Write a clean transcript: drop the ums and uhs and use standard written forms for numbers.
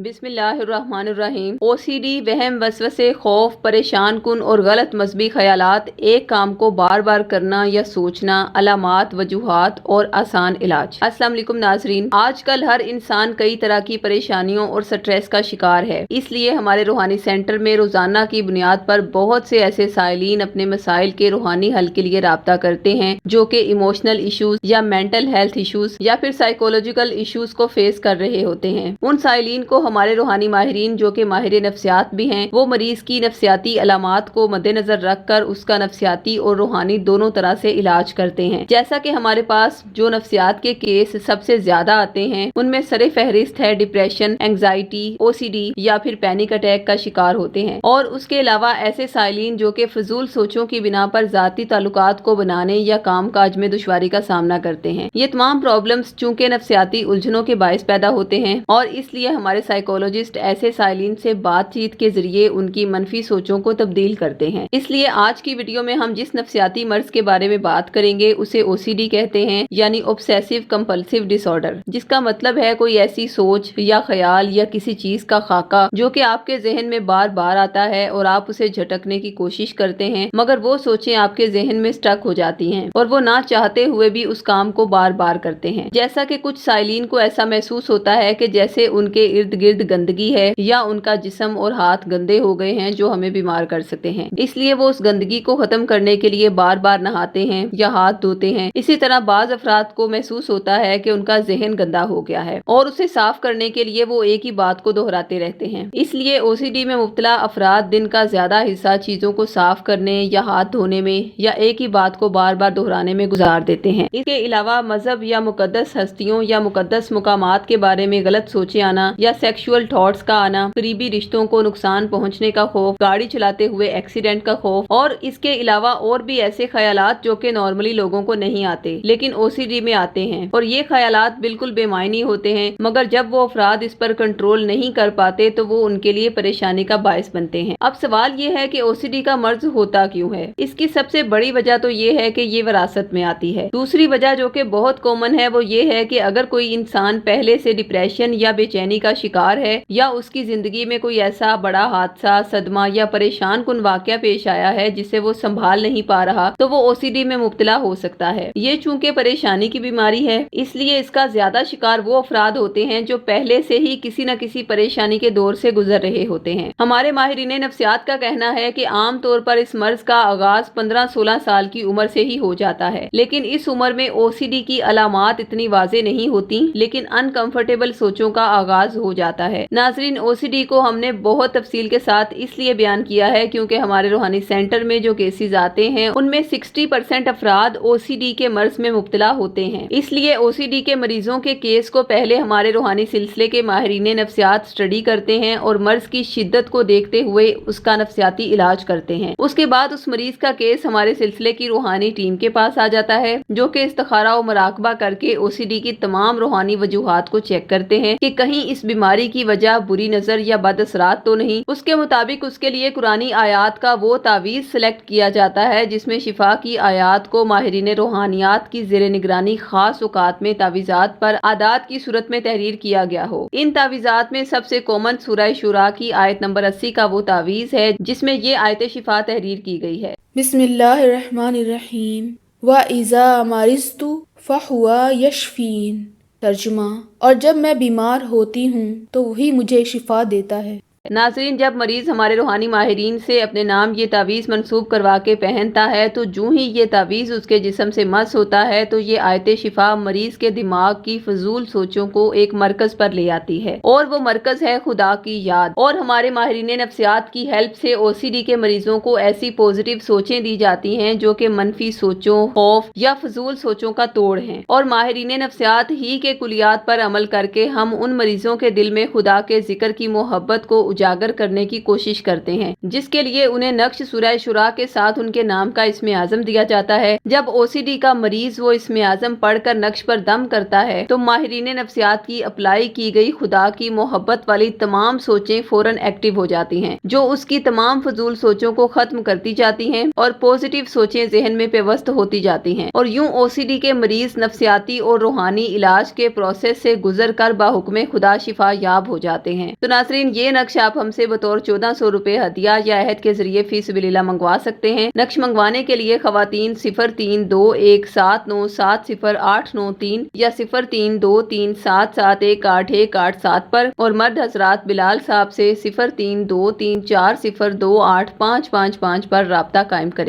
بسم اللہ الرحمن الرحیم۔ OCD وہم، وسوسے، خوف، پریشان کن اور غلط مذہبی خیالات، ایک کام کو بار بار کرنا یا سوچنا، علامات، وجوہات اور آسان علاج۔ السلام علیکم ناظرین، آج کل ہر انسان کئی طرح کی پریشانیوں اور سٹریس کا شکار ہے، اس لیے ہمارے روحانی سینٹر میں روزانہ کی بنیاد پر بہت سے ایسے سائلین اپنے مسائل کے روحانی حل کے لیے رابطہ کرتے ہیں جو کہ ایموشنل ایشوز یا مینٹل ہیلتھ ایشوز یا پھر سائیکولوجیکل ایشوز کو فیس کر رہے ہوتے ہیں۔ ان سائلین کو ہمارے روحانی ماہرین جو کہ ماہر نفسیات بھی ہیں، وہ مریض کی نفسیاتی علامات کو مد نظر رکھ کر اس کا نفسیاتی اور روحانی دونوں طرح سے علاج کرتے ہیں۔ جیسا کہ ہمارے پاس جو نفسیات کے کیس سب سے زیادہ آتے ہیں ان میں سر فہرست ہے ڈپریشن، اینگزائٹی، OCD یا پھر پینک اٹیک کا شکار ہوتے ہیں، اور اس کے علاوہ ایسے سائلین جو کہ فضول سوچوں کی بنا پر ذاتی تعلقات کو بنانے یا کام کاج میں دشواری کا سامنا کرتے ہیں۔ یہ تمام پرابلمز چونکہ نفسیاتی الجھنوں کے باعث پیدا ہوتے ہیں، اور اس لیے ہمارے سائیکولوجسٹ ایسے سائلین سے بات چیت کے ذریعے ان کی منفی سوچوں کو تبدیل کرتے ہیں۔ اس لیے آج کی ویڈیو میں ہم جس نفسیاتی مرض کے بارے میں بات کریں گے اسے OCD کہتے ہیں، یعنی obsessive compulsive disorder، جس کا مطلب ہے کوئی ایسی سوچ یا خیال یا کسی چیز کا خاکہ جو کہ آپ کے ذہن میں بار بار آتا ہے اور آپ اسے جھٹکنے کی کوشش کرتے ہیں، مگر وہ سوچیں آپ کے ذہن میں سٹک ہو جاتی ہیں اور وہ نہ چاہتے ہوئے بھی اس کام کو بار بار کرتے ہیں۔ جیسا کہ کچھ سائلین کو ایسا محسوس ہوتا ہے کہ جیسے ان کے ارد گرد گندگی ہے یا ان کا جسم اور ہاتھ گندے ہو گئے ہیں جو ہمیں بیمار کر سکتے ہیں، اس لیے وہ اس گندگی کو ختم کرنے کے لیے بار بار نہاتے ہیں یا ہاتھ دھوتے ہیں۔ اسی طرح بعض افراد کو محسوس ہوتا ہے کہ ان کا ذہن گندا ہو گیا ہے اور اسے صاف کرنے کے لیے وہ ایک ہی بات کو دہراتے رہتے ہیں۔ اس لیے OCD میں مبتلا افراد دن کا زیادہ حصہ چیزوں کو صاف کرنے یا ہاتھ دھونے میں یا ایک ہی بات کو بار بار دہرانے میں گزار دیتے ہیں۔ اس کے علاوہ مذہب یا مقدس ہستیوں یا مقدس مقامات کے بارے میں غلط سوچیں آنا یا سیکشول تھاٹس کا آنا، قریبی رشتوں کو نقصان پہنچنے کا خوف، گاڑی چلاتے ہوئے ایکسیڈنٹ کا خوف، اور اس کے علاوہ اور بھی ایسے خیالات جو کہ نارملی لوگوں کو نہیں آتے لیکن OCD میں آتے ہیں، اور یہ خیالات بالکل بے معنی ہوتے ہیں، مگر جب وہ افراد اس پر کنٹرول نہیں کر پاتے تو وہ ان کے لیے پریشانی کا باعث بنتے ہیں۔ اب سوال یہ ہے کہ OCD کا مرض ہوتا کیوں ہے؟ اس کی سب سے بڑی وجہ تو یہ ہے کہ یہ وراثت میں آتی ہے۔ دوسری وجہ جو کہ بہت کامن ہے وہ یہ ہے کہ اگر کوئی انسان پہلے سے ڈپریشن یا بے چینی کا شکار ہے یا اس کی زندگی میں کوئی ایسا بڑا حادثہ، صدمہ یا پریشان کن واقعہ پیش آیا ہے جسے وہ سنبھال نہیں پا رہا تو وہ OCD میں مبتلا ہو سکتا ہے۔ یہ چونکہ پریشانی کی بیماری ہے اس لیے اس کا زیادہ شکار وہ افراد ہوتے ہیں جو پہلے سے ہی کسی نہ کسی پریشانی کے دور سے گزر رہے ہوتے ہیں۔ ہمارے ماہرین نفسیات کا کہنا ہے کہ عام طور پر اس مرض کا آغاز 15-16 سال کی عمر سے ہی ہو جاتا ہے، لیکن اس عمر میں OCD کی علامات اتنی واضح نہیں ہوتی لیکن انکمفرٹیبل سوچوں کا آغاز ہو جاتا ہے۔ ناظرین، OCD کو ہم نے بہت تفصیل کے ساتھ اس لیے بیان کیا ہے کیونکہ ہمارے روحانی سینٹر میں جو کیسز آتے ہیں ان میں 60% افراد OCD کے مرض میں مبتلا ہوتے ہیں۔ اس لیے OCD کے مریضوں کے کیس کو پہلے ہمارے روحانی سلسلے کے ماہرین نفسیات اسٹڈی کرتے ہیں اور مرض کی شدت کو دیکھتے ہوئے اس کا نفسیاتی علاج کرتے ہیں۔ اس کے بعد اس مریض کا کیس ہمارے سلسلے کی روحانی ٹیم کے پاس آ جاتا ہے جو کہ استخارہ و مراقبہ کر کے OCD کی تمام روحانی وجوہات کو چیک کرتے ہیں کہ کہیں اس بیماری کی وجہ بری نظر یا بد اثرات تو نہیں۔ اس کے مطابق اس کے لیے قرآنی آیات کا وہ تعویذ سلیکٹ کیا جاتا ہے جس میں شفا کی آیات کو ماہرین روحانیات کی زیر نگرانی خاص اوقات میں تعویذات پر اعداد کی صورت میں تحریر کیا گیا ہو۔ ان تعویذات میں سب سے کامن سورہ شورا کی آیت نمبر 80 کا وہ تعویذ ہے جس میں یہ آیت شفا تحریر کی گئی ہے۔ بسم اللہ الرحمن الرحیم وَإِذَا مَرِضْتُ فَهُوَ يَشْفِينِ۔ ترجمہ: اور جب میں بیمار ہوتی ہوں تو وہی مجھے شفا دیتا ہے۔ ناظرین، جب مریض ہمارے روحانی ماہرین سے اپنے نام یہ تعویذ منسوب کروا کے پہنتا ہے تو جو ہی یہ تعویذ اس کے جسم سے مس ہوتا ہے تو یہ آیت شفا مریض کے دماغ کی فضول سوچوں کو ایک مرکز پر لے آتی ہے، اور وہ مرکز ہے خدا کی یاد۔ اور ہمارے ماہرین نفسیات کی ہیلپ سے OCD کے مریضوں کو ایسی پازیٹیو سوچیں دی جاتی ہیں جو کہ منفی سوچوں، خوف یا فضول سوچوں کا توڑ ہیں، اور ماہرین نفسیات ہی کے کلیات پر عمل کر کے ہم ان مریضوں کے دل میں خدا کے ذکر کی محبت کو اجاگر کرنے کی کوشش کرتے ہیں، جس کے لیے انہیں نقش سورہ شورا کے ساتھ ان کے نام کا اسم اعظم دیا جاتا ہے۔ جب OCD کا مریض وہ اسم اعظم پڑھ کر نقش پر دم کرتا ہے تو ماہرین نفسیات کی اپلائی کی گئی خدا کی محبت والی تمام سوچیں فوراً ایکٹیو ہو جاتی ہیں، جو اس کی تمام فضول سوچوں کو ختم کرتی جاتی ہیں اور پازیٹیو سوچیں ذہن میں پیوست ہوتی جاتی ہیں، اور یوں OCD کے مریض نفسیاتی اور روحانی علاج کے پروسیس سے گزر کر باحکم خدا شفا یاب ہو جاتے ہیں۔ تو ناظرین، یہ نقش آپ ہم سے بطور 1400 روپے ہدیہ یا عہد کے ذریعے فی سبیل اللہ منگوا سکتے ہیں۔ نقش منگوانے کے لیے خواتین 0321707089 یا 032377181887 پر، اور مرد حضرات بلال صاحب سے 0323402855 پر رابطہ قائم کریں۔